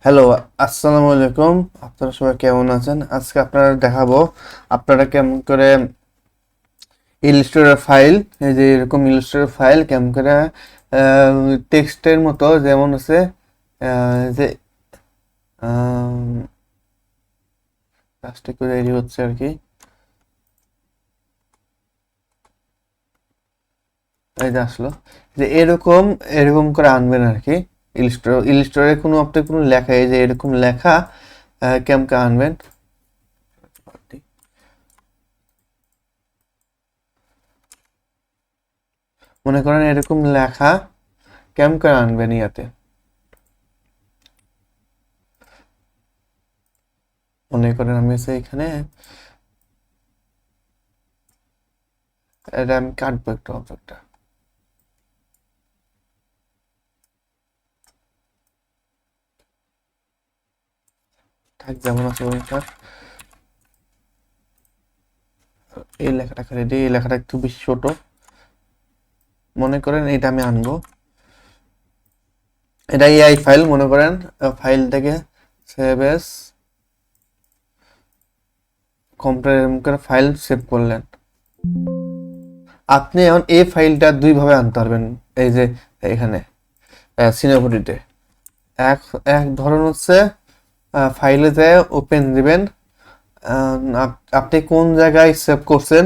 Hello, আসসালামু আলাইকুম। আপনারা সবাই কেমন আছেন? আজকে আপনারা দেখাবো আপনারা কেমন করে ইলাস্ট্রেটর ফাইল, এই যে এরকম ইলাস্ট্রেটর ফাইল কেমন করে টেক্সটের মতো যেমন আছে যে কাজটা করে রেডি হচ্ছে আর কি। এই যে আসলো যে এরকম এরকম করে আনবেন আর কি। ইলাস্ট্রেটরে কোনো আপনি কোনো লেখা, এই যে এরকম লেখা কেমন করে আনবেন। মনে করেন এরকম লেখা কেমন করে আনবেন ইয়াতে। মনে করেন আমি হচ্ছে এখানে এটা আমি কাটবো একটা অবজেক্টটা। থাক যেমন আছে ওইটার। এই লেখাটা রেডি, এই লেখাটা একটু বেশি ছোট। মনে করেন এটা আমি আনবো, এটা এআই ফাইল। মনে করেন ফাইল থেকে save S computer file save করলেন। আপনি এখন এই ফাইলটা দুই ভাবে আনতে পারবেন। এই যে এখানে সিনারিওতে এক এক ধরন হচ্ছে ফাইলে যে ওপেন দিবেন। আপনি কোন জায়গায় সেভ করছেন,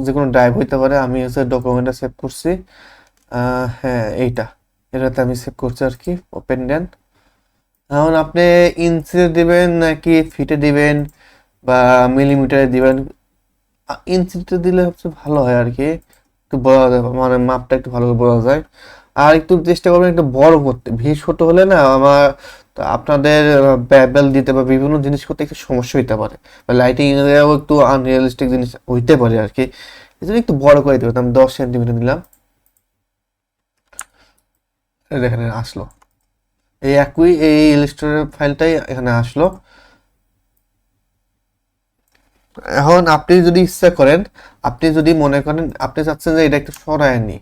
যে কোনো ড্রাইভ হইতে পারে। আমি হচ্ছে ডকুমেন্টে সেভ করছি। হ্যাঁ, এটাতে আমি সেভ করছি আর কি। ওপেন দেন। এখন আপনি ইঞ্চিতে দিবেন নাকি ফিটে দিবেন বা মিলিমিটারে দিবেন। ইঞ্চিতে দিলে সবচেয়ে ভালো হয় আর কি, একটু বোঝা যায়, মানে মাপটা একটু ভালো করে বোঝা যায়। আর একটু চেষ্টা করবেন একটু বড় করতে। ছোট হলে না আমার তো আপনাদের ব্যাবেল দিতে বা বিভিন্ন জিনিস করতে একটু সমস্যা হইতে পারে, বা লাইটিং এও একটু আনরিয়ালিস্টিক জিনিস হইতে পারে আর কি। এই জন্য একটু বড় করে দিতে আমি 10 সেন্টিমিটার দিলাম। এই দেখেন আসলো, এই একই এই ইলাস্ট্রেটর ফাইলটাই এখানে আসলো। এখন আপনি যদি ইচ্ছা করেন, আপনি যদি মনে করেন আপনি চাচ্ছেন যে এটা একটু সরায় নি,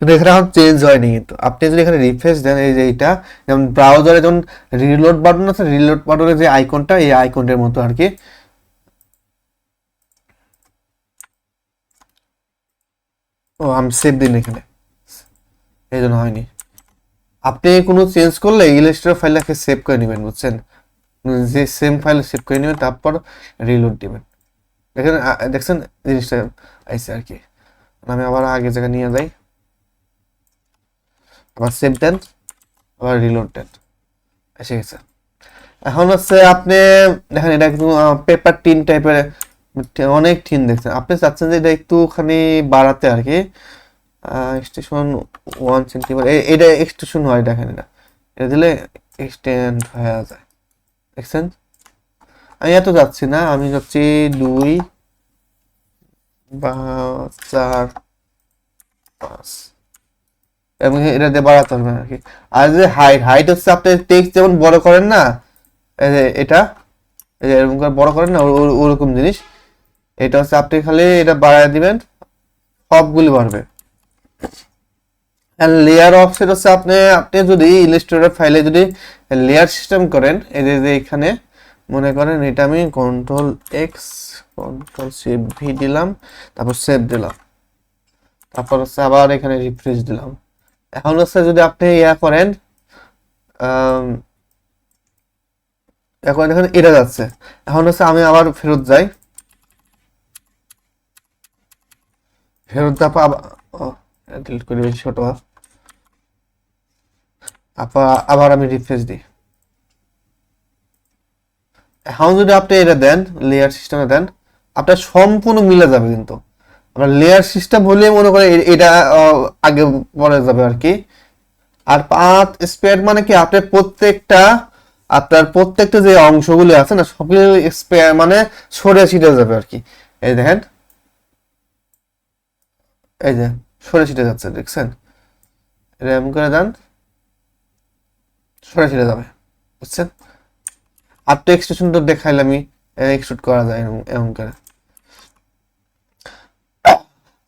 কিন্তু এখানে এখন চেঞ্জ হয়নি। কিন্তু আপনি যদি এখানে রিফ্রেশ দেন, এই যে এটা যেমন ব্রাউজারে যেমন রিলোড বাটন আছে, রিলোড বাটনের যে আইকনটা এই আইকনের মতো আর কি। ও আমি সেভ দিন এখানে, এই জন্য হয়নি। আপনি কোনো চেঞ্জ করলে ইলাস্ট্রেটর ফাইলটাকে সেভ করে নেবেন, বুঝছেন? যে সেম ফাইল সেভ করে নেবেন, তারপর রিলোড দিবেন। দেখেন দেখছেন জিনিসটা আইসে আর কি। আমি আবার আগের জায়গায় নিয়ে যাই, আবার সেভ দেন, আবার রিলোড দেন, এসে গেছে। এখন হচ্ছে আপনি দেখেন এটা কিন্তু পেপার টিন টাইপের, অনেক টিন দেখছেন। আপনি চাচ্ছেন যে এটা একটুখানি বাড়াতে আর কি। এক্সটেনশন 1 সেন্টিমিটার, এটা এক্সটেনশন হয়, দেখেন এটা এটা দিলে এক্সটেন্ড হয়ে যায়, দেখছেন? আমি এত যাচ্ছি না, আমি যাচ্ছি 2 বা 4, 5, এবং এটা দিয়ে বাড়াতে হবে আর কি। আর যে হাইট, হাইট হচ্ছে আপনি টেক্সট যেমন বড় করেন না, এই যে এটা, এই যে এরকম করে বড় করেন না, ওরকম জিনিস। এটা হচ্ছে আপনি খালি এটা বাড়ায় দিবেন, সবগুলি বাড়বে। আর লেয়ার অফসেট হচ্ছে আপনি আপনি যদি ইলাস্ট্রেটর ফাইলে যদি লেয়ার সিস্টেম করেন, এই যে এখানে মনে করেন এটা আমি control x control shift V দিলাম, তারপর সেভ দিলাম, তারপর হচ্ছে আবার এখানে রিফ্রেশ দিলাম। এখন হচ্ছে যদি আপনি ইয়া করেন, আম, এখন দেখেন এটা যাচ্ছে। এখন হচ্ছে আমি আবার ফেরত যাই, ফেরত তারপর ডিলিট করে বেশি ছোট হয়। আবার আমি রিফ্রেশ দিই। এখন যদি আপনি এটা দেন, লেয়ার সিস্টেমে দেন, আপনার সম্পূর্ণ মিলে যাবে। কিন্তু আপনার লেয়ার সিস্টেম হলে মনে করে এটা আগে পরে যাবে আর কি। আর পাথ স্প্রেড মানে কি, আপনার প্রত্যেকটা যে অংশগুলি আছে না, সবগুলো স্প্রেড মানে সরে ছিটে যাবে আর কি। এই দেখেন, এই যে সরে ছিটে যাচ্ছে, দেখছেন? এটা এমন করে দেন, সরে ছিটে যাবে, বুঝছেন? আর তো এক্সটেনশন তো দেখাইলে আমি এক্সট্রুড করা যায় এরকম এরকম করে।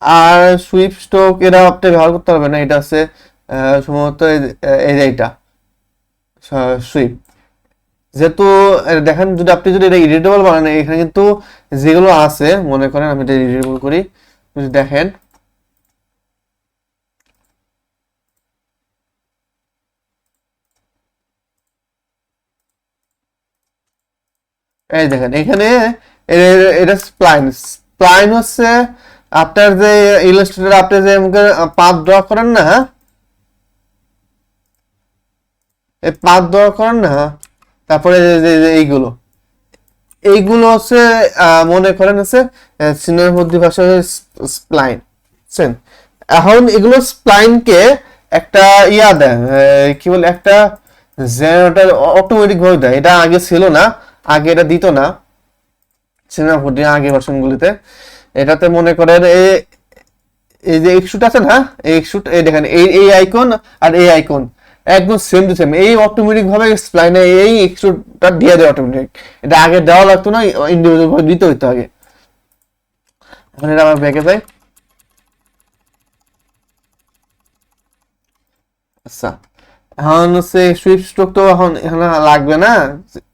আর সুইপ স্ট্রোক এরা আপনি ব্যবহার করতে পারবেন না, এটা আছে সম্ভবত এই যে এইটা সুইপ। যেহেতু দেখেন যদি আপনি যদি এটা এডিটেবল বানান, এখানে কিন্তু যেগুলো আছে মনে করেন আমি এটা এডিটেবল করি, যদি দেখেন এই দেখেন এখানে এটা স্প্লাইন। স্প্লাইন হচ্ছে আপনার যে ইলাস্ট্রেটর আপনি যে পাথ ড্র করেন না, এই পাথ ড্র করেন না, তারপরে এইগুলো এইগুলো হচ্ছে মনে করেন হচ্ছে সিনিয়র মধ্যে ভাষা স্প্লাইন, বুঝছেন? এখন এগুলো স্প্লাইনকে একটা ইয়া দেয়, কি বলে, একটা জেনারেটর অটোমেটিক ভাবে দেয়। এটা আগে ছিল না, আগে এটা দিত না সিনিয়র মধ্যে আগে ভার্সনগুলিতে। এটাতে মনে করেন এই যে এক্সুট আছে না, এই এক্সুট, এই দেখেন এই আইকন আর এই আইকন একদম সেম টু সেম, এই অটোমেটিক ভাবে স্প্লাইনে এই এক্সট্রুডটা দিয়ে দেয় অটোমেটিক। এটা আগে দেওয়া লাগতো না, ইন্ডিভিজুয়াল ভাবে দিতে হইতো আগে। এখন এটা আমার ব্যাকে যাই। আচ্ছা, এখন হচ্ছে সুইফট স্ট্রোক তো এখন এখানে লাগবে না,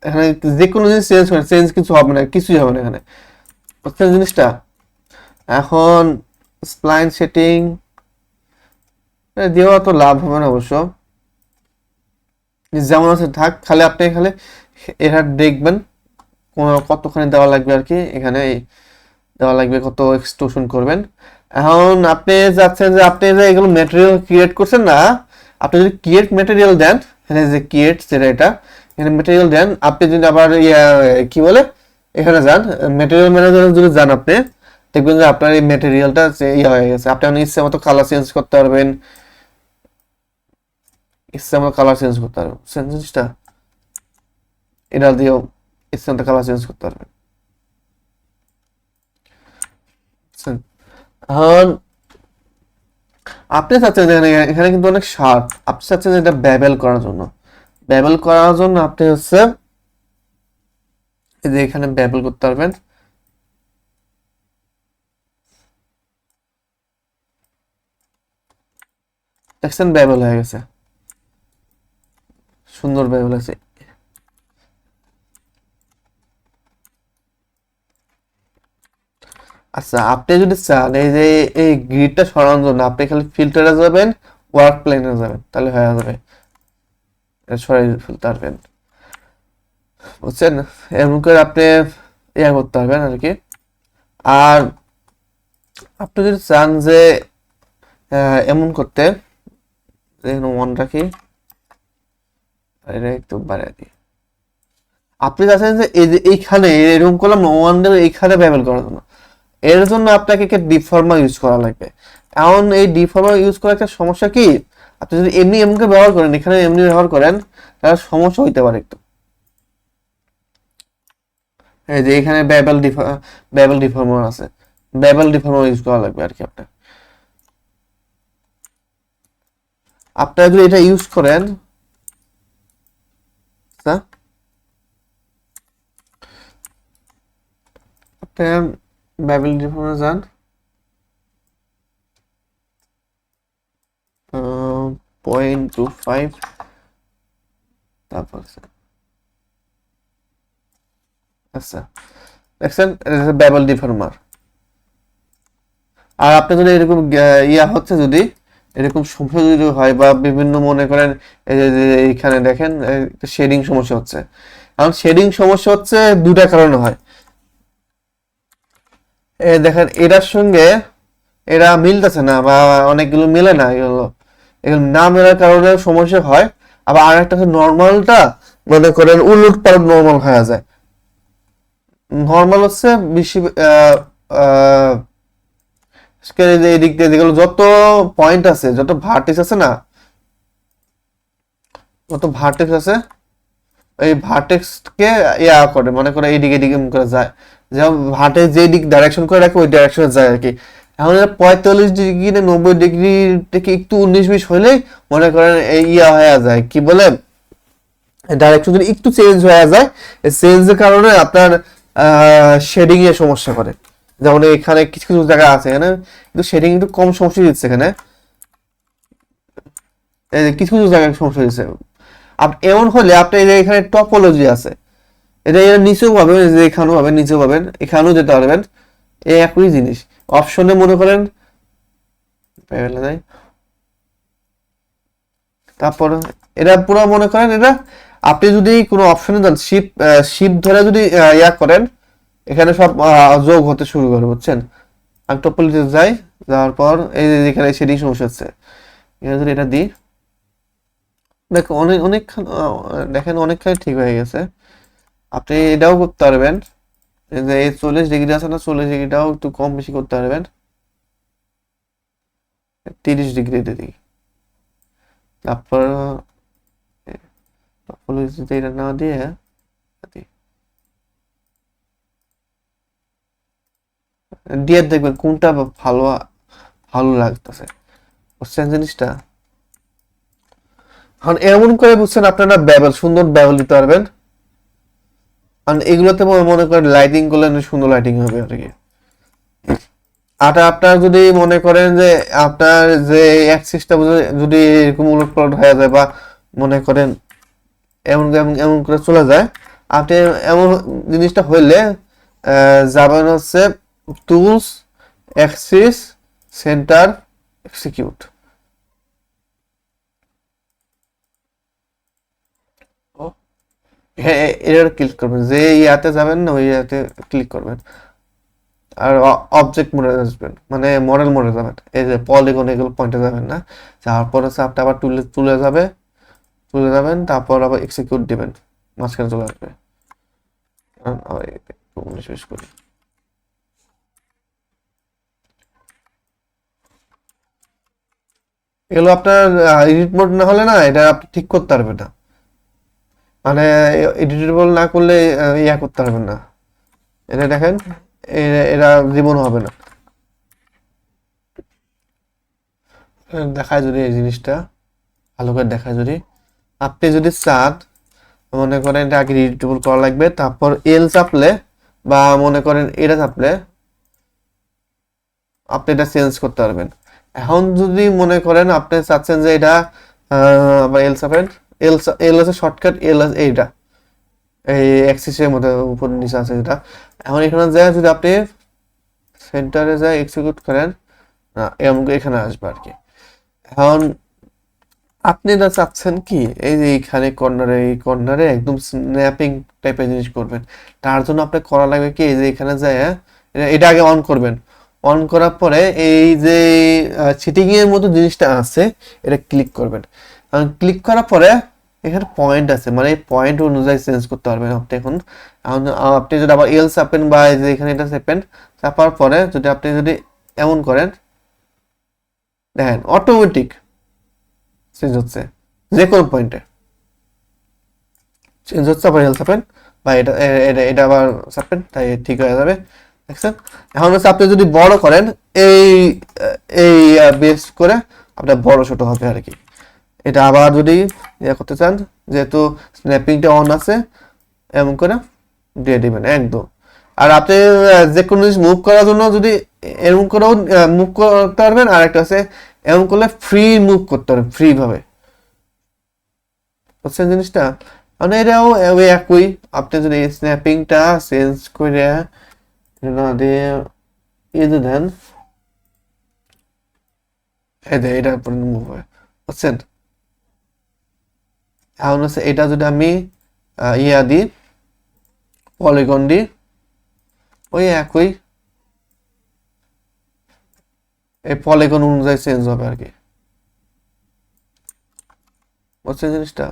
এখানে যে কোনো জিনিস চেঞ্জ করে, চেঞ্জ কিছু হবে না, কিছুই হবে না এখানে, বুঝছেন জিনিসটা? এখন স্প্লাইন সেটিং দেওয়া তো লাভ হবে না অবশ্য, যেমন আছে থাক। খালি আপনি খালি এটা দেখবেন কতখানি দেওয়া লাগবে আর কি, এখানে দেওয়া লাগবে কত এক্সট্রুশন করবেন। এখন আপনি যাচ্ছেন যে আপনি যে এগুলো ম্যাটেরিয়াল ক্রিয়েট করছেন না, আপনি যদি ক্রিয়েট ম্যাটেরিয়াল দেন, এখানে যে ক্রিয়েট যেটা এটা, এখানে ম্যাটেরিয়াল দেন, আপনি যদি আবার কি বলে এখানে যান ম্যাটেরিয়াল ম্যানেজারে যদি যান, আপনি দেখবেন যে আপনার এই ম্যাটেরিয়ালটা হয়ে গেছে। আপনি ইচ্ছে মতো কালার চেঞ্জ করতে পারবেন, ইচ্ছে মতো কালার চেঞ্জ করতে পারবেন, জিনিসটা এটা দিয়েও ইচ্ছে মতো কালার চেঞ্জ করতে পারবেন। এখন আপনি চাচ্ছেন যে এখানে কিন্তু অনেক শার্প, আপনি চাচ্ছেন যে এটা ব্যাবেল করার জন্য, ব্যাবেল করার জন্য আপনি হচ্ছে এই যে এখানে ব্যাবেল করতে পারবেন। দেখছেন ব্যাবেল হয়ে গেছে, সুন্দর ব্যাবেল আছে। আচ্ছা, আপনি যদি চান এই যে এই গ্রিডটা সরানোর জন্য আপনি খালি ফিল্টারে যাবেন, ওয়ার্ক প্লেনে যাবেন, তাহলে হয়ে যাবে, এটা সরাই ফেলতে পারবেন, বুঝছেন? এমন করে আপনি ইয়া করতে পারবেন আর কি। আর আপনি যদি চান যে এমন করতে, ওয়ান রাখি, এটা একটু বাড়িয়ে দিই। আপনি চাচ্ছেন যে এই যে এইখানে এরকম করলাম ওয়ান এইখানে ব্যবহার করার জন্য, এর জন্য আপনাকে একটা ডিফর্মার ইউজ করা লাগবে। এখন এই ডিফর্মার ইউজ করার একটা সমস্যা কি, আপনি যদি এমনি এমনি ব্যবহার করেন, এখানে এমনি ব্যবহার করেন, তাহলে সমস্যা হইতে পারে একটু। এই যে এখানে ব্যাবেল ডিফর্মার আছে, ব্যাবেল ডিফর্মার ইউজ করা লাগবে আর কি। আপনারা যদি এটা ইউজ করেন, ব্যাবেল ডিফর্মার যান, 0.25, তারপর আচ্ছা দেখছেন ব্যাবেল ডিফর্মার। আর আপনি যদি এরকম ইয়া হচ্ছে, যদি এরকম সমস্যা যদি হয় বা বিভিন্ন মনে করেন এই যে এইখানে দেখেন শেডিং সমস্যা হচ্ছে, এখন শেডিং সমস্যা হচ্ছে দুটা কারণে হয়। দেখেন এটার সঙ্গে এরা মিলতেছে না বা অনেকগুলো মিলে না, এগুলো না মেলার কারণে সমস্যা হয়। আবার আর একটা নর্মালটা মনে করেন উলট পালট নর্মাল হয়ে যায়। নর্মাল হচ্ছে বেশি এই দিক দিয়ে যেগুলো যত পয়েন্ট আছে, যত ভার্টেক্স আছে না, যত ভার্টেক্স আছে এই ভার্টেক্সকে ইয়া করে, মনে করে এইদিকে এদিকে করে যায়, যেমন ভার্টেক্স যে দিক ডাইরেকশন করে রাখে ওই ডাইরেকশনে যায় আর কি। এখন 45 ডিগ্রি না 90 ডিগ্রি থেকে একটু 19-20 হলেই মনে করেন এই ইয়া হয়ে যায়, কি বলে, ডাইরেকশন যদি একটু চেঞ্জ হয়ে যায়, এই চেঞ্জের কারণে আপনার শেডিং এর সমস্যা করে। যেমন এখানে কিছু কিছু জায়গা আছে এখানে কিন্তু শেডিং একটু কম সমস্যা দিচ্ছে, এখানে কিছু কিছু জায়গায় সমস্যা দিচ্ছে। এমন হলে আপনি এই যে এখানে টপোলজি আছে, এটা এর নিচেও পাবেন, যে এখানেও পাবেন, নিচেও পাবেন, এখানেও যেতে পারবেন, এই একই জিনিস। অপশনে মনে করেন তারপর এটা পুরো মনে করেন এটা আপনি যদি কোনো অপশনে যান, শিপ ধরে যদি ইয়া করেন, এখানে সব যোগ হতে শুরু করে, বুঝছেন। আমি টপোলজিতে যাই, যাওয়ার পর এই যে এখানে সেটিং সমস্যা হচ্ছে, এখানে যদি এটা দিই, দেখো অনেকক্ষণ দেখেন অনেকখানি ঠিক হয়ে গেছে। আপনি এটাও করতে পারবেন, এই যে এই 40 ডিগ্রি আছে না, 40 ডিগ্রিটাও একটু কম বেশি করতে পারবেন, 30 ডিগ্রিতে দিই। তারপর টপোলজিতে এটা না দিয়ে দিই, দিয়ে দেখবেন কোনটা ভালো ভালো লাগতেছে, বুঝছেন জিনিসটা। এখন এমন করে বুঝছেন আপনারা সুন্দর ব্যাবল দিতে পারবেন। কারণ এগুলোতে মনে করেন লাইটিং করলে সুন্দর লাইটিং হবে আর কি। আর আপনার যদি মনে করেন যে আপনার যে অ্যাক্সিসটা যদি এরকম উলটপালট হয়ে যায়, বা মনে করেন এমন এমন এমন করে চলে যায়, আপনি এমন জিনিসটা হইলে যাবেন হচ্ছে টুলস, অ্যাক্সিস, সেন্টার, এক্সিকিউট। হ্যাঁ, এর ক্লিক করবেন, যে ইয়াতে যাবেন না ওই ইয়াতে ক্লিক করবেন, আর অবজেক্ট মোডে আসবেন, মানে মডেল মোডে যাবেন, এই যে পলিগন এগুলো পয়েন্টে যাবেন না, যাওয়ার পর হচ্ছে আপনি আবার তুলে যাবেন, তারপর আবার এক্সিকিউট দিবেন, মাঝখানে চলে আসবে। একটু 19-20 করি। এগুলো আপনার এডিট মোড না হলে না এটা আপনি ঠিক করতে পারবেন না, মানে এডিটেবল না করলে ইয়া করতে পারবেন না। এটা দেখেন, এরা জীবন হবে না। দেখায় যদি এই জিনিসটা ভালো করে দেখায়, যদি আপনি যদি চান, মনে করেন এটা আগে এডিটেবল করা লাগবে, তারপর এল চাপলে বা মনে করেন এটা চাপলে আপনি এটা চেঞ্জ করতে পারবেন। এখন যদি মনে করেন আপনি চাচ্ছেন যে এটা আবার এল চাপেন, এল আছে শর্টকাট, এল আছে এইটা, এই অ্যাক্সিসের মধ্যে উপর নিচে আছে যেটা। এখন এখানে যায় যদি আপনি সেন্টারে যায় এক্সিকিউট করেন, এমন এখানে আসবে আর কি। এখন আপনি এটা চাচ্ছেন কি, এই যে এইখানে এই কর্নারে একদম স্ন্যাপিং টাইপের জিনিস করবেন, তার জন্য আপনি করা লাগবে কি, এই যে এখানে যায় এটা আগে অন করবেন, অন করার পরে এই যে চিটিং এর মতো জিনিসটা আছে এটা ক্লিক করবেন। ক্লিক করার পরে এখানে পয়েন্ট আছে, মানে এই পয়েন্ট অনুযায়ী চেঞ্জ করতে পারবেন আপনি। এখন আপনি যদি আবার এল চাপেন বা এই যে এখানে এটা চাপেন, চাপার পরে যদি আপনি যদি এমন করেন, দেখেন অটোমেটিক চেঞ্জ হচ্ছে, যে কোনো পয়েন্টে চেঞ্জ হচ্ছে। আবার এল চাপেন বা এটা এটা এটা আবার চাপেন, তাই ঠিক হয়ে যাবে, দেখছেন। এখন হচ্ছে আপনি যদি বড় করেন, এই এই বেস করে আপনার বড় ছোট হবে আর কি। এটা আবার যদি ইয়ে করতে চান, যেহেতু স্ন্যাপিংটা অন আছে, এমন করে দিয়ে দিবেন একদম। আর আপনি যে কোনো জিনিস মুভ করার জন্য যদি এমন করেও মুভ করতে পারবেন, আর একটা আছে এমন করলে ফ্রি মুভ করতে পারবেন, ফ্রি ভাবে, বুঝছেন জিনিসটা। মানে এটাও ওই একই, আপনি যদি স্ন্যাপিংটা চেঞ্জ করে না দিয়ে দিয়ে দেন, এই যে এটার উপর মুভ হয়, বুঝছেন। এখন হচ্ছে এটা যদি আমি ইয়া দিই, পলিগন দিই, ওই একই এই পলিগন অনুযায়ী চেঞ্জ হবে আর কি, বুঝছেন জিনিসটা।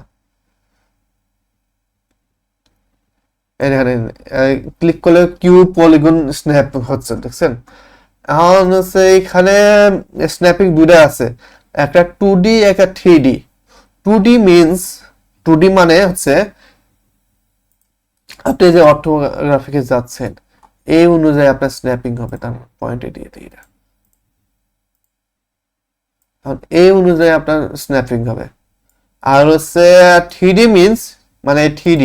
এখানে ক্লিক করলে কিউ পলিগন স্ন্যাপ হচ্ছে, দেখছেন। এখন হচ্ছে এখানে স্ন্যাপিং দুইটা আছে, একটা 2D একটা 3D। 2D মিনস, 2D মানে হচ্ছে আপনি যে অর্থোগ্রাফিকে যাচ্ছেন এই অনুযায়ী আপনার স্ন্যাপিং হবে, তার পয়েন্টে দিয়ে দিই এটা, এই অনুযায়ী আপনার স্ন্যাপিং হবে। আর হচ্ছে 3D মিনস, মানে 3D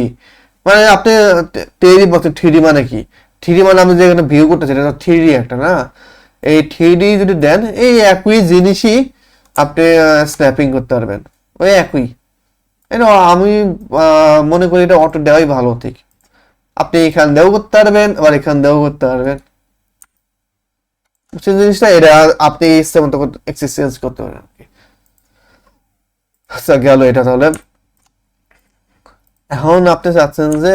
মানে আপনি টেরি বলছেন, 3D মানে কি, 3D মানে আমি যে এখানে ভিউ করতেছি এটা 3D একটা না, এই 3D যদি দেন এই একই জিনিসই আপনি স্ন্যাপিং করতে পারবেন, ওই একই এটা আমি মনে করি এটা অটো দেওয়াই ভালো, ঠিক। আপনি এখান দিয়েও করতে পারবেন, আবার এখান দিয়েও করতে পারবেন। সেই জিনিসটা এটা আপনি ইচ্ছে মতো এক্সেস করতে পারেন আর কি। আচ্ছা, গেল এটা তাহলে। এখন আপনি চাচ্ছেন যে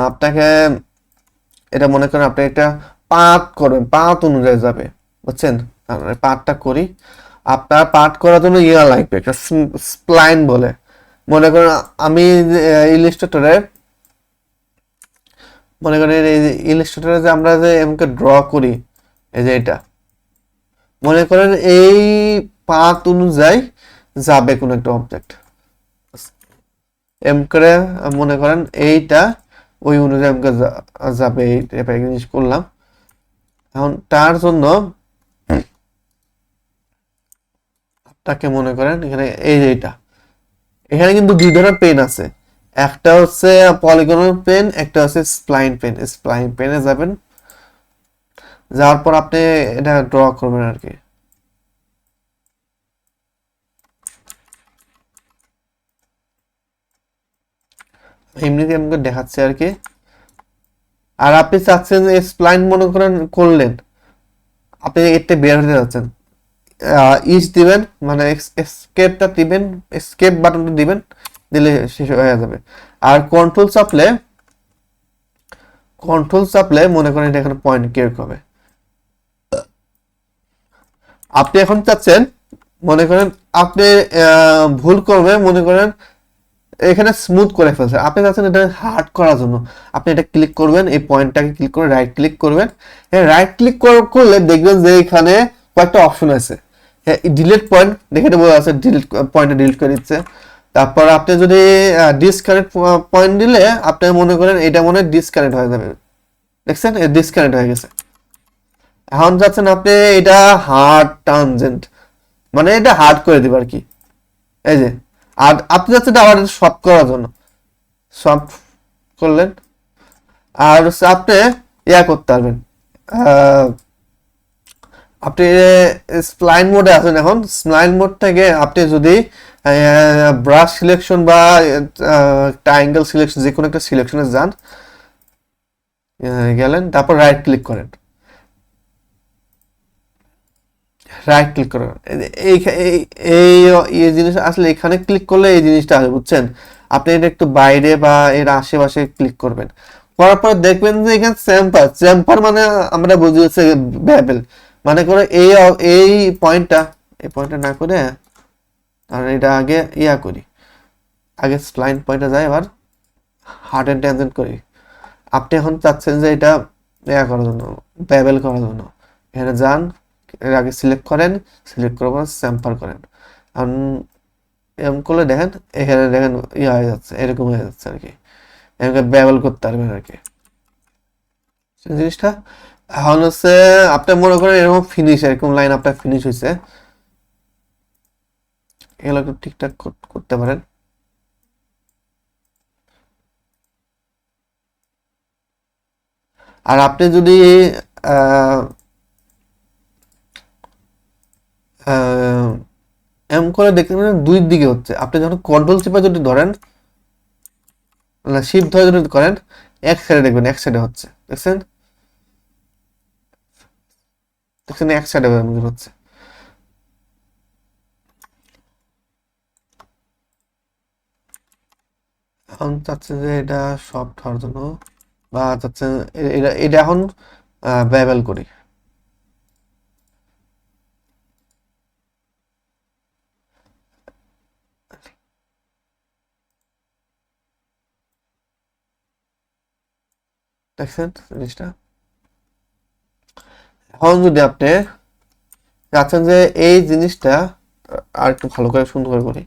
আপনাকে এটা মনে করেন আপনি একটা পাঠ করবেন, পাঠ অনুযায়ী যাবে, বুঝছেন? পাঠটা করি। আপনার পাঠ করার জন্য ইয়া লাগবে, একটা স্প্লাইন বলে। মনে করেন আমি ইলিস্ট্রেটরে, মনে করেন এই ইলিস্ট্রেটরে যে আমরা যে এমকে ড্র করি, এই যে এটা মনে করেন এই পাথ অনুযায়ী যাবে কোন একটা অবজেক্ট, এম করে মনে করেন এইটা ওই অনুযায়ী এমকে যাবে, এই টাইপের জিনিস করলাম। এখন তার জন্য আপনাকে মনে করেন এখানে এই যে এটা, এখানে কিন্তু দুই ধরনের পেন আছে, একটা হচ্ছে পলিগনাল পেন, একটা হচ্ছে স্প্লাইন পেন। স্প্লাইন পেনে যাবেন, যাওয়ার পর আপনি এটা ড্র করবেন আর কি। এমনিতে আমাকে দেখাচ্ছে আর কি। আর আপনি চাচ্ছেন স্প্লাইন মনে করেন করলেন, আপনি এতে বের হতে যাচ্ছেন, ইস দিবেন, মানে এসকেপটা দিবেন, এসকেপ বাটনটা দিবেন, দিলে শেষ হয়ে যাবে। আর কন্ট্রোল চাপলে মনে করেন এটা এখানে পয়েন্ট ক্লিক হবে। আপনি এখন চাচ্ছেন মনে করেন আপনি ভুল করবে, মনে করেন এখানে স্মুথ করে ফেলছে, আপনি চাচ্ছেন এটা হার্ড করার জন্য, আপনি এটা ক্লিক করবেন, এই পয়েন্টটাকে ক্লিক করে রাইট ক্লিক করবেন। রাইট ক্লিক করলে দেখবেন যে এখানে কয়েকটা অপশন আছে। ডিলিট পয়েন্ট দেখে বলা আছে, ডিলিট পয়েন্টটা ডিলিট করে দিচ্ছে। তারপর আপনি যদি ডিসকানেক্ট পয়েন্ট দিলে আপনি মনে করেন এটা মনে হয় ডিসকানেক্ট হয়ে যাবে, দেখছেন ডিসকানেক্ট হয়ে গেছে। এখন যাচ্ছেন আপনি এটা হার্ড টানজেন্ট, মানে এটা হার্ড করে দিবে আর কি, এই যে। আর আপনি যাচ্ছেন আবার সব করার জন্য, সব করলেন। আর হচ্ছে আপনি ইয়া করতে পারবেন, আপনি স্প্লাইন মোডে আছেন, এখন স্প্লাইন মোড থেকে আপনি যদি ব্রাশ সিলেকশন বা ট্রায়াঙ্গেল সিলেকশন যে কোনো একটা সিলেকশনে যান, গেলেন, তারপর রাইট ক্লিক করেন, রাইট ক্লিক করেন। এই এই এই জিনিস আসলে এখানে ক্লিক করলে এই জিনিসটা আসবে, বুঝছেন? আপনি এটা একটু বাইরে বা এর আশেপাশে ক্লিক করবেন, করার পর দেখবেন যে এখানে চ্যাম্পার মানে আমরা বুঝি হচ্ছে ব্যাবেল, মানে করে এই এই পয়েন্টটা, এই পয়েন্টটা না করে আর এটা আগে ইয়া করি, আগে স্প্লাইন পয়েন্টে যাই, আবার হার্ট এন্ড ট্যানজেন্ট করি। আপনি এখন চাচ্ছেন যে এটা ইয়া করার জন্য, ব্যাবেল করার জন্য, এখানে যান, এর আগে সিলেক্ট করেন, সিলেক্ট করার পর স্যাম্পার করেন। এখন এরকম করলে দেখেন এখানে দেখেন ইয়ে হয়ে যাচ্ছে, এরকম হয়ে যাচ্ছে আর কি, এরকম ব্যবহার করতে পারবেন আর কি জিনিসটা। এখন হচ্ছে আপনি মনে করেন এরকম ফিনিশ, এরকম লাইন আপনার ফিনিশ হয়েছে, এগুলো একটু ঠিকঠাক করতে পারেন। আর আপনি যদি এম করে দেখতে পারেন দুই দিকে হচ্ছে, আপনি যখন কন্ট্রোল চেপে যদি ধরেন, শিফট ধরে যদি করেন, এক সাইডে দেখবেন, এক সাইডে হচ্ছে, দেখছেন? দেখছেন এক সাইডে হচ্ছে। এখন চাচ্ছে যে এটা সফট হওয়ার জন্য, বা চাচ্ছে এটা এটা এখন ব্যবহার করি, দেখছেন জিনিসটা? এখন যদি আপনি চাচ্ছেন যে এই জিনিসটা আর একটু ভালো করে সুন্দর করে করি,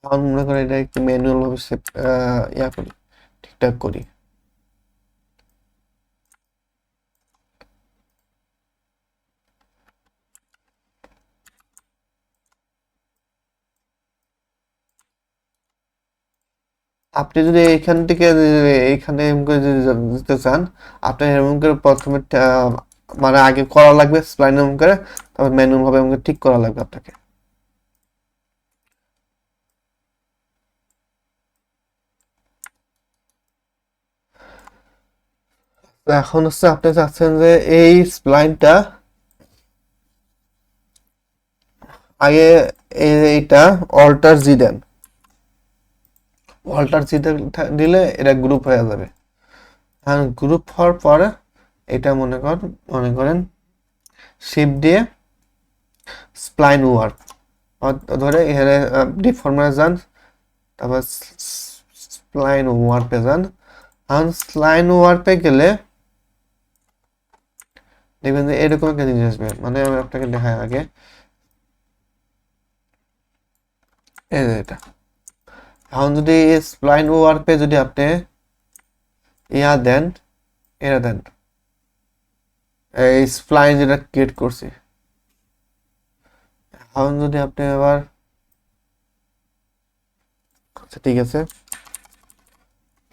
এখন মনে করেন এটা একটু ম্যানুয়াল ভাবে ইয়া করি, ঠিকঠাক করি। আপনি যদি এইখান থেকে এইখানে এরকম করে যদি দিতে চান, আপনার এরকম করে প্রথমে মানে আগে করা লাগবে স্প্লাইন এরকম করে, তারপর ম্যানুয়াল ভাবে এরকম করে ঠিক করা লাগবে আপনাকে। তো এখন হচ্ছে আপনি চাচ্ছেন যে এই স্প্লাইনটা আগে এইটা অল্টার জি দেন, অল্টার জি দিলে এটা গ্রুপ হয়ে যাবে। আর গ্রুপ হওয়ার পরে এটা মনে করেন শিফট দিয়ে স্প্লাইন ওয়ার্ক ধরে এখানে ডিফর্মারে যান, তারপর স্প্লাইন ওয়ার্পে যান। এখন স্প্লাইন ওয়ার্পে গেলে দেখবেন যে এরকম একটা জিনিস আসবে, মানে আমি আপনাকে দেখাই আগে, এই যে এটা। এখন যদি স্প্লাইন ওয়ার্পে যদি আপনি ইয়া দেন, এটা দেন, এই স্প্লাইন যেটা ক্রিয়েট করছি, এখন যদি আপনি আবার, আচ্ছা ঠিক আছে,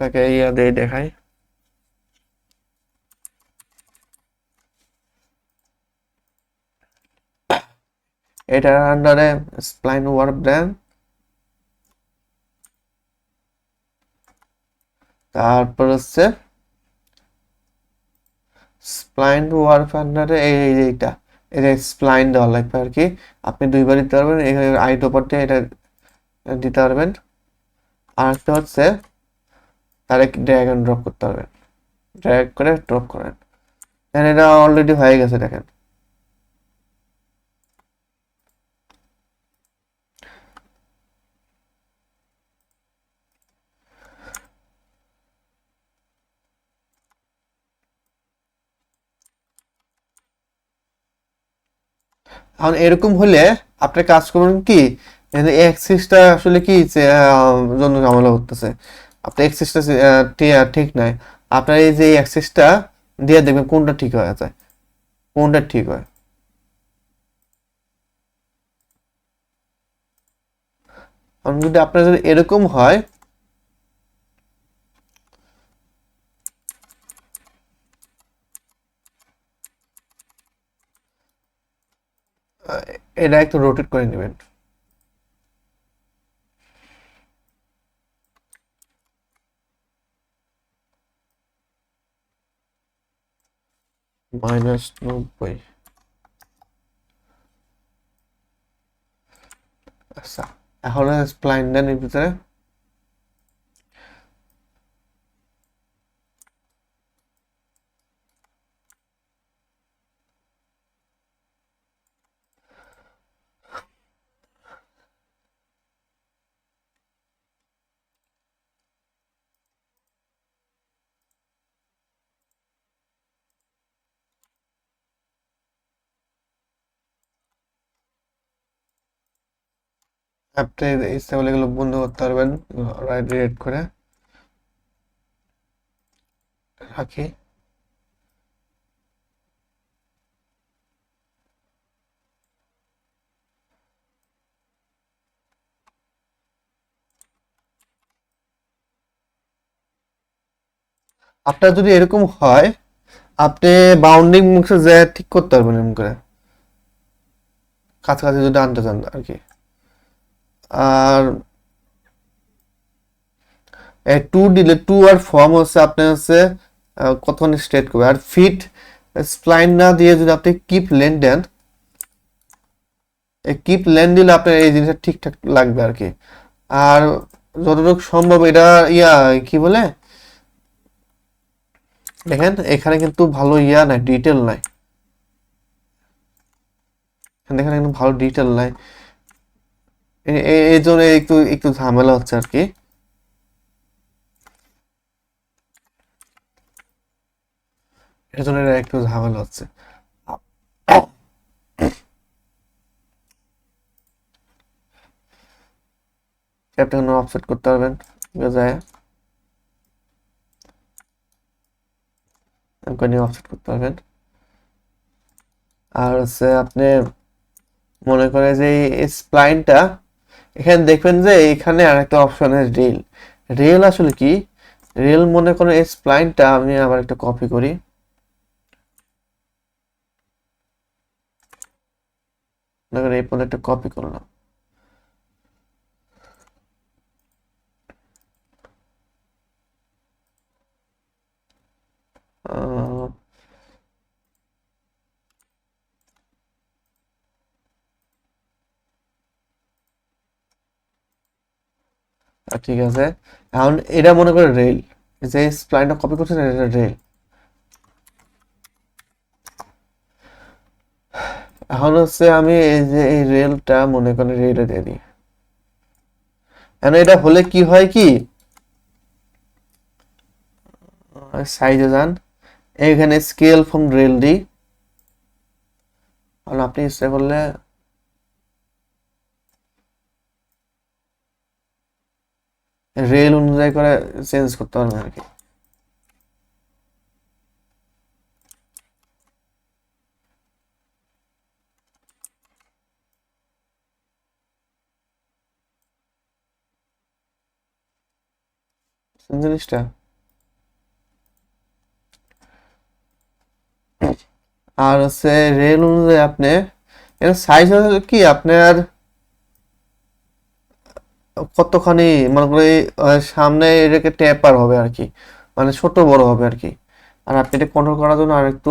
তাকে ইয়া দিয়ে দেখাই, এটার আন্ডারে স্প্লাইন ওয়ার্প দেন, তারপর হচ্ছে স্প্লাইন ওয়ার্প আন্ডারে এইটা, এটা স্প্লাইন দেওয়া লাগবে আর কি। আপনি দুইবার দিতে পারবেন, এখানে আই টপার দিয়ে এটা দিতে পারবেন। আর একটা হচ্ছে তারে ড্র্যাগ এন্ড ড্রপ করতে পারবেন, ড্র্যাগ করে ড্রপ করেন, এটা অলরেডি হয়ে গেছে দেখেন। এখন এরকম হলে আপনি কাজ করবেন কি, এক্সিসটা আসলে কি জন্য ঝামেলা করতেছে, আপনার এক্সিসটা ঠিক নাই। আপনার এই যে এক্সিসটা দিয়ে দেখবেন কোনটা ঠিক হয়ে যায়, কোনটা ঠিক হয়। কারণ যদি আপনার যদি এরকম হয়, এটা একটু রোটেট করে নেবেন। -90। আচ্ছা, এখন স্প্লাইন দেন এর ভিতরে, আপনি ইচ্ছা করলে এগুলো বন্ধ করতে পারবেন, রাইট রেড করে রাখি। আপনার যদি এরকম হয়, আপনি বাউন্ডিং মুখে যে ঠিক করতে পারবেন এরকম করে, কাছাকাছি যদি আনতে চান আর কি। আর টু দিলে, টু আর ফর্ম হচ্ছে আপনার হচ্ছে কতক্ষণ স্ট্রেট করবে। আর ফিট স্প্লাইন না দিয়ে যদি আপনি কিপ লেন দেন, এই কিপ লেন দিলে আপনার এই জিনিসটা ঠিকঠাক লাগবে আর কি। আর যতটুকু সম্ভব এটা কি বলে, দেখেন এখানে কিন্তু ভালো নাই, ডিটেল নাই, এখানে কিন্তু ভালো ডিটেল নাই, এই জন্য একটু একটু ঝামেলা হচ্ছে আর কি। এর জন্য এটা একটু ঝামেলা হচ্ছে। আপনি অফসেট করতে পারবেন যায়, অফসেট করতে পারবেন। আর হচ্ছে আপনি মনে করে যে এই স্প্লাইনটা, এখানে দেখবেন যে এখানে আরেকটা অপশন আছে ড্রিল, রেল আসলে কি? রেল মনে করেন এই স্প্লাইনটা আমি আবার একটা কপি করি। মনে করেন এই পর্যন্ত একটা কপি করলাম। আহ, ঠিক আছে। এখন এটা মনে করে রেল, যে স্প্লাইনটা কপি করছেন এটা রেল। এখন হচ্ছে আমি এই যে এই রেলটা মনে করেন রেলে দিয়ে দিই। এখন এটা হলে কি হয় কি, সাইজে যান, এইখানে স্কেল ফ্রম রেল দিই। আর আপনি ইচ্ছা করলে রেল অনুযায়ী করে চেঞ্জ করতে পারবেন আর কি। জিনিসটা আর হচ্ছে রেল অনুযায়ী আপনি এর সাইজ হচ্ছে কি আপনার কতখানি মনে করে সামনে এটাকে টেপার হবে আর কি, মানে ছোট বড় হবে আর কি। আর আপনি এটা কন্ট্রোল করার জন্য আর একটু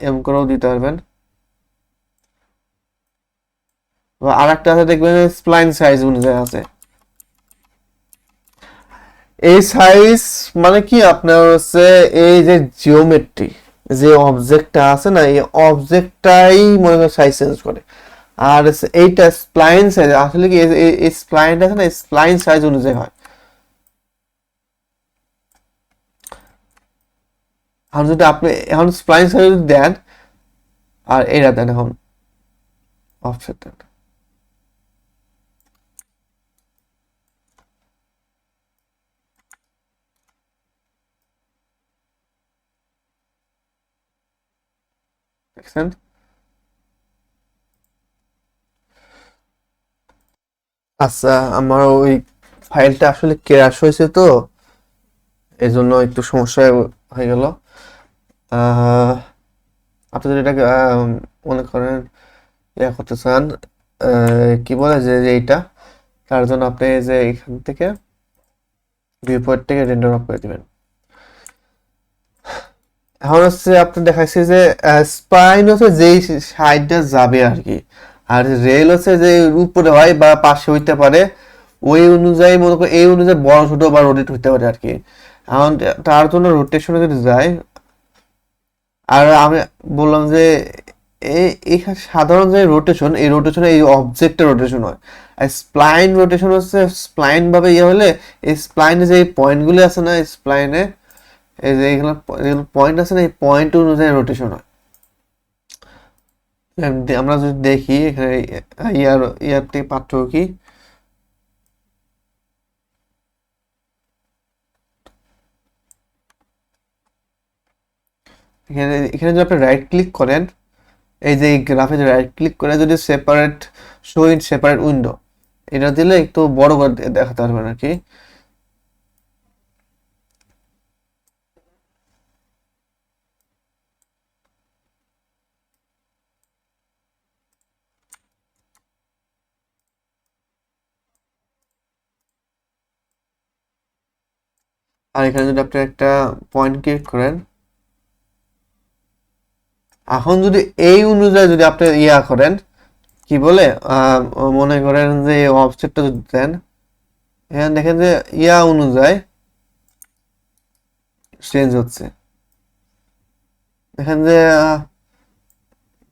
এম করেও দিতে পারবেন। বা আর একটা আছে দেখবেন স্প্লাইন সাইজ অনুযায়ী আছে। এই সাইজ মানে কি আপনার হচ্ছে এই যে জিওমেট্রি, যে অবজেক্টটা আছে না, এই অবজেক্টটাই মনে করেন সাইজ চেঞ্জ করে। আর এইটা স্প্লাইন সাইজ আসলে কি এই স্প্লাইনটা আছে না, স্প্লাইন সাইজ অনুযায়ী হয়। এখন যদি আপনি এখন স্প্লাইন সাইজ দেন আর এটা দেন এখন অফসেট দেন, দেখছেন? আচ্ছা, আমার ওই ফাইলটা আসলে ক্র্যাশ হয়েছে তো এই জন্য একটু সমস্যা হয়ে গেল। আহ, আপনি যদি এটাকে মনে করেন ইয়া করতে চান, কি বলে যে এইটা, তার জন্য আপনি এই যে এখান থেকে ভিউ পয়েন্ট থেকে রেন্ডার অফ করে দিবেন। এখন হচ্ছে আপনি দেখাচ্ছি যে স্পাইন হচ্ছে যেই সাইডটা যাবে আর কি, আর রেল হচ্ছে যে উপরে হয় বা পাশে হইতে পারে, ওই অনুযায়ী মনে করো এই অনুযায়ী বড় ছোট বা রোটেট হইতে পারে আর কি। এখন তার জন্য রোটেশনে যদি যায়, আর আমি বললাম যে এখানে সাধারণ যে রোটেশন, এই রোটেশনে এই অবজেক্টের রোটেশন হয়। আর স্প্লাইন রোটেশন হচ্ছে স্প্লাইন ভাবে ইয়ে হলে এই স্প্লাইনে যে পয়েন্টগুলি আছে না স্প্লাইনে, এই যে এগুলো যেগুলো পয়েন্ট আছে না, এই পয়েন্ট অনুযায়ী রোটেশন হয়। আমরা যদি দেখি এখানে ইয়ার ইয়ার থেকে পার্থক্য কি, এখানে এখানে যদি আপনি রাইট ক্লিক করেন, এই যে এই গ্রাফে রাইট ক্লিক করে যদি separate show in separate window এটা দিলে একটু বড় করে দেখাতে পারবেন আর কি। আর এখানে যদি আপনি একটা পয়েন্ট ক্লিক করেন, এখন যদি এই অনুযায়ী যদি আপনি ইয়া করেন, কি বলে মনে করেন যে অফসেটটা যদি দেন, এখানে দেখেন যে ইয়া অনুযায়ী চেঞ্জ হচ্ছে। দেখেন যে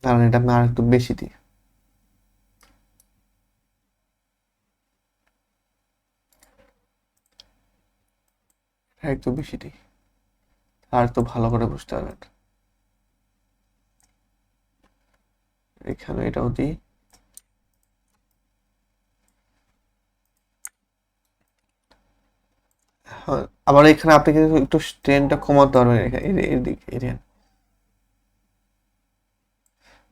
কারণ এটা আপনি আর একটু বেশি দিই, একটু বেশি দিই, আর একটু ভালো করে বুঝতে পারবেন। এখানে এটাও দিই। হ্যাঁ, আবার এখানে আপনি কিন্তু একটু স্ট্রেনটা কমাতে পারবেন এদিকে এরিয়া।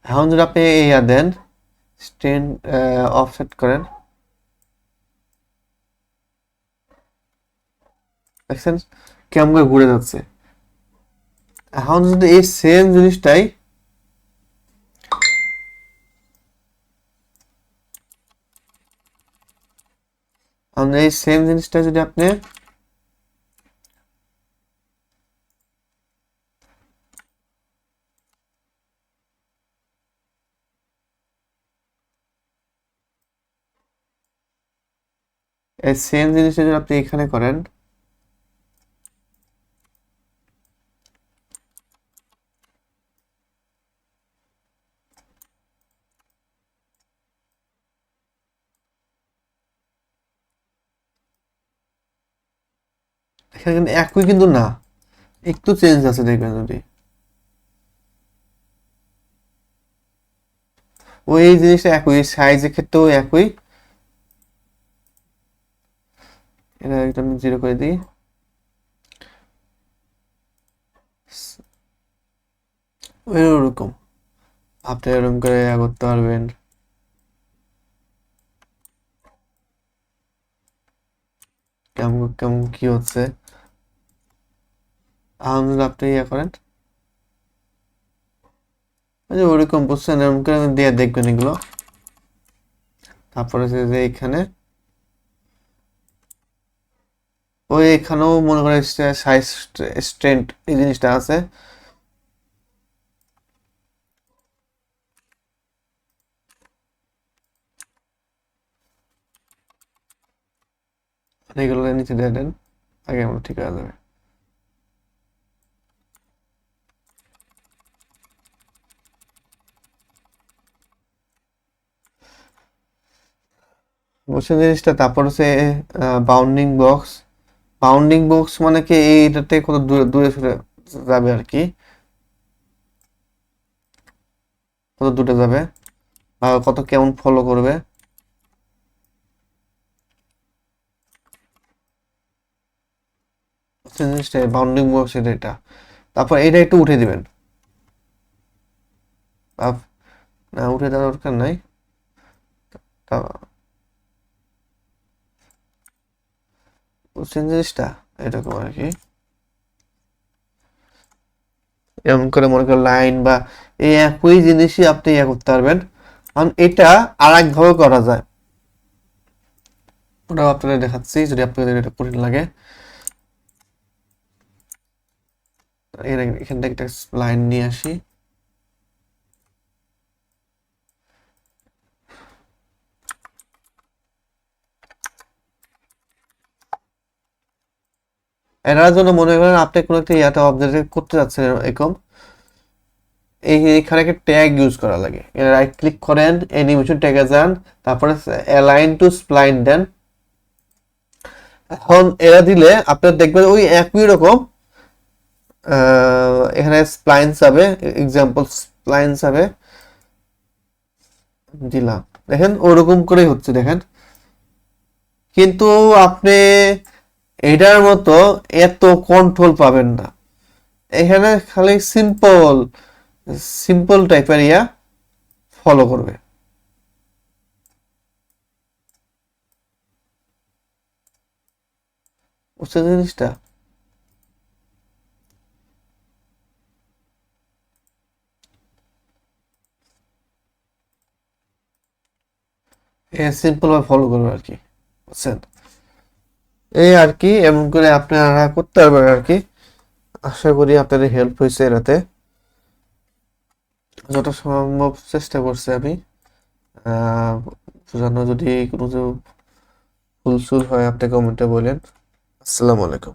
এখন যদি আপনি ইয়া দেন স্ট্রেন অফসেট করেন, দেখছেন কেমন করে ঘুরে যাচ্ছে। এখন যদি এই সেম জিনিসটাই যদি আপনি এখানে করেন, এখানে কিন্তু একই কিন্তু না, একটু চেঞ্জ আছে দেখবেন। যদি ওই জিনিসটা একই, সাইজের ক্ষেত্রেও একই। এটা একদম জিরো করে দিই। ওইরকম আপনি এরকম করে করতে পারবেন। কেমন কেমন কি হচ্ছে যদি আপনি করেন, ওই যে ওরকম বুঝছেন, এরকম করে দিয়ে দেখবেন এগুলো। তারপরে যে এখানে ওই এখানেও মনে করেন সাইজ স্ট্রেন্থ এই জিনিসটা আছে। এগুলো নিচে দিয়ে দেন, আগে আমরা ঠিক হয়ে যাবে। বুঝছেন জিনিসটা। তারপর হচ্ছে বাউন্ডিং বক্স। বাউন্ডিং বক্স মানে কি এইটাতে কত দূরে দূরে সরে যাবে আর কি, কত দূরে যাবে বা কত কেমন ফলো করবে জিনিসটা। বাউন্ডিং বক্স এটা। তারপর এটা একটু উঠে দিবেন। না, উঠে দেওয়ার দরকার নাই। বুঝছেন জিনিসটা, এরকম আর কি। এমন করে মনে করেন লাইন বা এই একই জিনিসই আপনি করতে পারবেন। কারণ এটা আর একভাবে করা যায়, ওটাও আপনাদের দেখাচ্ছি যদি আপনাদের এটা কঠিন লাগে। এখান থেকে একটা লাইন নিয়ে আসি। এটার জন্য মনে করেন আপনি কোনো একটা ইয়াটা অবজেক্ট করতে যাচ্ছেন এরকম, এইখানে একটা ট্যাগ ইউজ করা লাগে। রাইট ক্লিক করেন, অ্যানিমেশন ট্যাগে যান, তারপরে অ্যালাইন টু স্প্লাইন দেন। এখন এরা দিলে আপনার দেখবেন ওই একই রকম এখানে স্প্লাইন যাবে, এক্সাম্পল স্প্লাইন যাবে, দিলাম। দেখেন ওরকম করেই হচ্ছে দেখেন। কিন্তু আপনি এটার মতো এত কন্ট্রোল পাবেন না। এখানে খালি সিম্পল সিম্পল টাইপের ফলো করবে। বুঝতে জিনিসটা। সিম্পল ভাবে ফলো করবে আর কি, বুঝছেন। এই আর কি, এমন করে আপনারা করতে পারবেন আর কি। আশা করি আপনাদের হেল্প হয়েছে এটাতে, যত সম্ভব চেষ্টা করছি আমি বোঝানো। যদি কোনো ভুল সুল হয় আপনি কমেন্টে বলেন। আসসালামু আলাইকুম।